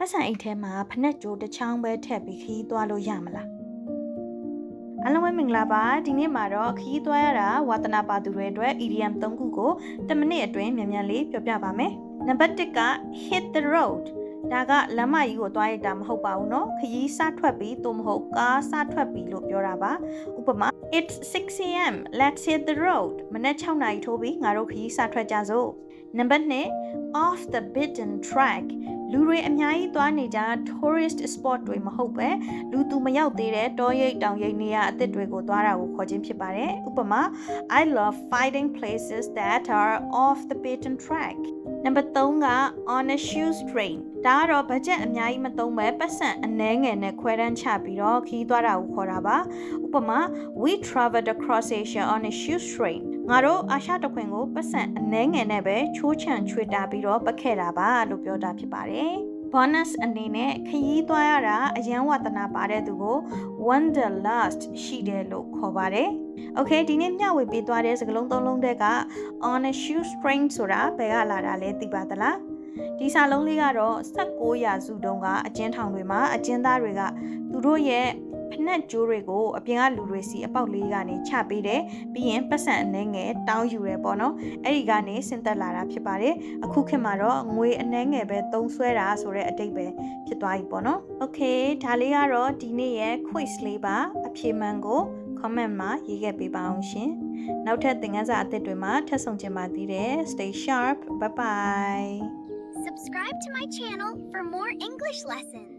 ပတ်စံအိတ်ထဲမှာဖနက်ကြိုးတစ်ချောင်းပဲထည့်ပြီးခီးသွားလို့ရမလားအားလုံးပဲမင်္ဂလာပါဒီနေ့မှာတော့ခီးသွားရတာဝါသနာပါသူတွေအတွက် idiom 3ခုကို10မိနစ်အတွင်းမြန်မြန်လေးပြောပြပါမယ်နံပါတ်1က hit the road ဒါကလမ်းမကြီးကိုသွားရတာမဟုတ်ပါဘူးเนาะခရီးစထွက်ပြီးသို့မဟုတ်ကားစထွက်ပြီးလို့ပြောတာပါဥပမာ It's 6 a.m. Let's hit the road မနက်6နာရီထိုးပြီးငါတို့ခရီးစထွက်ကြစို့နံပါတ်2 off the beaten track လူတွေအများကြီးသွားနေကြ tourist spot တွေမဟုတ်ပဲလူသူမရောက်သေးတဲ့တောရိပ်တောင်ရိပ်နေရာအသစ်တွေကိုသွားတာကိုခေါ်ခြင်းဖြစ်ပါတယ်ဥပမာ I love finding places that are off the beaten track နံပါတ်3က on a shoestring ဒါကတော့ဘတ်ဂျက်အများကြီးမသုံးပဲပတ်စံအနည်းငယ်နဲ့ခွဲတန်းချပြီးတော့ခီးသွားတာကိုခေါ်တာပါဥပမာ we traveled across Asia on a shoestring ငါတို့အာရှတခွင်ကိုပတ်စံအနည်းငယ်နဲ့ပဲချိုးချံချွေတာပြီးတော့ပတ်ခဲ့တာပါလို့ပြောတာဖြစ်ပါတယ် bonus အနေနဲ့ခရီးသွားရတာအရန်ဝတ္တနာပါတဲ့သူကို wanderlust ရှိတယ်လို့ခေါ်ပါတယ် Okay ဒီနေ့မျှဝေပေးသွားတဲ့စကားလုံးသုံးလုံးတွေက on a shoestring ဆိုတာဘယ်ကလာတာလဲသိပါသလားဒီစာလုံးလေးကတော့16ရာစုတုန်းကအကျဉ်းထောင်တွေမှာအကျဉ်းသားတွေကသူတို့ရဲ့ဖနက်ကြိုးတွေကိုအပြင်ကလူတွေစီအပေါက်လေးကနေချပေးတယ်ပြီးရင်ပတ်စံအနှဲငယ်တောင်းယူရဲပေါ့နော်အဲ့ဒီကနေဆင်းသက်လာတာဖြစ်ပါတယ်အခုခေတ်မှာတော့ငွေအနှဲငယ်ပဲသုံးဆွဲတာဆိုတဲ့အတိတ်ပဲဖြစ်သွားပြီပေါ့နော် Okay ဒါလေးကတော့ဒီနေ့ရဲ့ quiz လေးပါအဖြေမှန်ကို comment မှာရေးခဲ့ပေးပါအောင်ရှင်နောက်ထပ်သင်ခန်းစာအသစ်တွေမှာထပ်ဆုံကြပါသေးတယ် Stay sharp bye bye Subscribe to my channel for more English lessons.